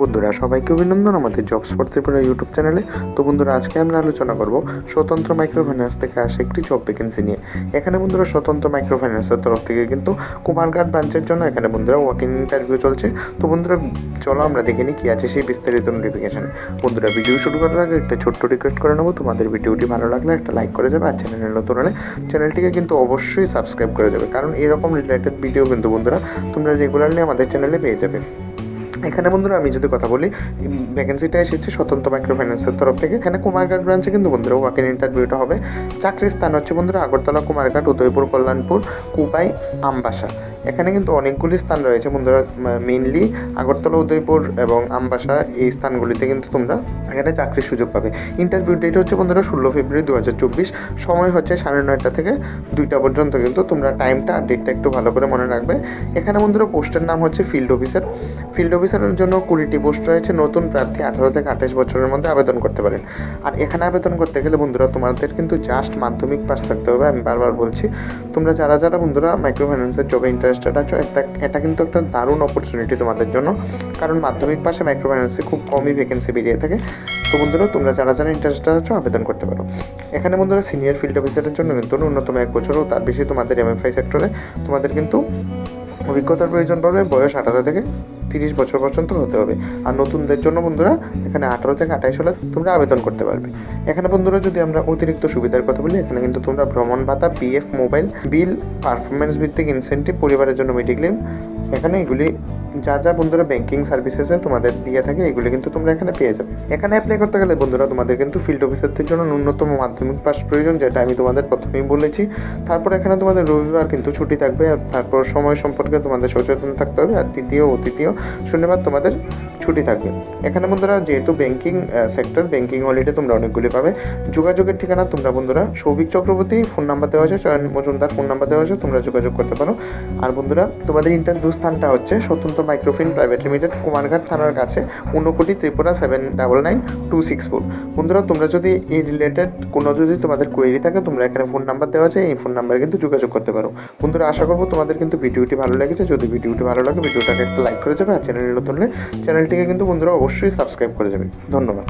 বন্ধুরা সবাইকে অভিনন্দন আমাদের জবস ফর ত্রিপুরা ইউটিউব চ্যানেলে। তো বন্ধুরা আজকে আমরা আলোচনা করব স্বতন্ত্র মাইক্রো ফাইন্যান্স থেকে আসা একটি জব ভ্যাকেন্সি নিয়ে। এখানে বন্ধুরা স্বতন্ত্র মাইক্রো ফাইন্যান্সের তরফ থেকে কিন্তু কুমারঘাট ব্রাঞ্চের জন্য এখানে বন্ধুরা ওয়াকিং ইন্টারভিউ চলছে। তো বন্ধুরা চলো আমরা দেখে নিই কী আছে সেই বিস্তারিত নোটিফিকেশানে। বন্ধুরা ভিডিও শুরু করার আগে একটা ছোট্ট রিকোয়েস্ট করে নেবো, তোমাদের ভিডিওটি ভালো লাগলে একটা লাইক করে যাবে, আর চ্যানেলে নতুন হলে চ্যানেলটিকে কিন্তু অবশ্যই সাবস্ক্রাইব করে যাবে, কারণ এরকম রিলেটেড ভিডিও কিন্তু বন্ধুরা তোমরা রেগুলারলি আমাদের চ্যানেলে পেয়ে যাবে। এখানে বন্ধুরা আমি যদি কথা বলি, ভ্যাকেন্সিটা এসেছে স্বতন্ত্র মাইক্রো ফাইন্যান্সের তরফ থেকে। এখানে কুমারঘাট ব্রাঞ্চে কিন্তু বন্ধুরা ওয়াক ইন ইন্টারভিউটা হবে। চাকরির স্থান হচ্ছে বন্ধুরা আগরতলা, কুমারঘাট, উদয়পুর, কল্যাণপুর, কুবাই, আমবাসা। এখানে কিন্তু অনেকগুলি স্থান রয়েছে বন্ধুরা, মেইনলি আগরতলা, উদয়পুর এবং আমবাসা এই স্থানগুলিতে কিন্তু তোমরা এখানে চাকরির সুযোগ পাবে। ইন্টারভিউ ডেট হচ্ছে বন্ধুরা 16 ফেব্রুয়ারি 2024। সময় হচ্ছে 9:30 থেকে 2টা পর্যন্ত। কিন্তু তোমরা টাইমটা আর ডেটটা একটু ভালো করে মনে রাখবে। এখানে বন্ধুরা পোস্টের নাম হচ্ছে ফিল্ড অফিসার। ফিল্ড অফিসারের জন্য 20টি পোস্ট রয়েছে। নতুন প্রার্থী 18 থেকে 28 বছরের মধ্যে আবেদন করতে পারেন। আর এখানে আবেদন করতে গেলে বন্ধুরা তোমাদের কিন্তু জাস্ট মাধ্যমিক পাস থাকতে হবে। আমি বারবার বলছি, তোমরা যারা যারা বন্ধুরা মাইক্রো ফাইন্যান্সের জবে ইন্টারেস্টেড আছো, এটা কিন্তু একটা দারুণ অপরচুনিটি তোমাদের জন্য, কারণ মাধ্যমিক পাশে মাইক্রো ফাইন্যান্সে খুব কমই ভ্যাকেন্সি বেরিয়ে থাকে। তো বন্ধুরা তোমরা যারা যারা ইন্টারেস্টেড আছো আবেদন করতে পারো। এখানে বন্ধুরা সিনিয়র ফিল্ড অফিসারের জন্য কিন্তু ন্যূনতম 1 বছর ও তার বেশি তোমাদের এমএফআই সেক্টরে তোমাদের কিন্তু অভিজ্ঞতার প্রয়োজন পড়বে। বয়স 18 থেকে 30 বছর পর্যন্ত হতে হবে। আর নতুনদের জন্য বন্ধুরা এখানে 18 থেকে 28 হলে তোমরা আবেদন করতে পারবে। এখানে বন্ধুরা যদি আমরা অতিরিক্ত সুবিধার কথা বলি, এখানে কিন্তু তোমরা ভ্রমণ ভাতা, পিএফ, মোবাইল বিল, পারফরমেন্স ভিত্তিক ইনসেন্টিভ, পরিবারের জন্য মেডিক্লেম, এখানে এগুলি যা যা বন্ধুরা ব্যাংকিং সার্ভিসেসে তোমাদের দিয়ে থাকে এগুলি কিন্তু তোমরা এখানে পেয়ে যাবে। এখানে অ্যাপ্লাই করতে গেলে বন্ধুরা তোমাদের কিন্তু ফিল্ড অফিসারদের জন্য ন্যূনতম মাধ্যমিক পাস প্রয়োজন, যেটা আমি তোমাদের প্রথমেই বলেছি। তারপর এখানে তোমাদের রবিবার কিন্তু ছুটি থাকবে। আর তারপর সময় সম্পর্কে তোমাদের সচেতন থাকতে হবে। আর তৃতীয় ও তৃতীয় শনিবার তোমাদের ছুটি থাকবে। এখানে বন্ধুরা যেহেতু ব্যাংকিং সেক্টর, ব্যাংকিং হলিডে তোমরা অনেকগুলি পাবে। যোগাযোগের ঠিকানা তোমরা বন্ধুরা সৌভিক চক্রবর্তী ফোন নাম্বার দেওয়া আছে, চয়ন মজুমদার ফোন নাম্বার দেওয়া আছে, তোমরা যোগাযোগ করতে পারো। আর বন্ধুরা তোমাদের ইন্টারভিউ স্থানটা হচ্ছে স্বতন্ত্র মাইক্রোফিন প্রাইভেট লিমিটেড, কুমারঘাট থানার কাছে, ঊনকোটি, ত্রিপুরা 799264। বন্ধুরা তোমরা যদি এই রিলেটেড কোনো যদি তোমাদের কোয়েরি থাকে, তোমরা এখানে ফোন নাম্বার দেওয়া আছে, এই ফোন নাম্বারে কিন্তু যোগাযোগ করতে পারো। বন্ধুরা আশা করবো তোমাদের কিন্তু ভিডিওটি ভালো লেগেছে। যদি ভিডিওটি ভালো লাগে ভিডিওটাকে একটা লাইক করে যাবে, আর চ্যানেলে নতুন হলে চ্যানেলটিকে কিন্তু বন্ধুরা অবশ্যই সাবস্ক্রাইব করে যাবে। ধন্যবাদ।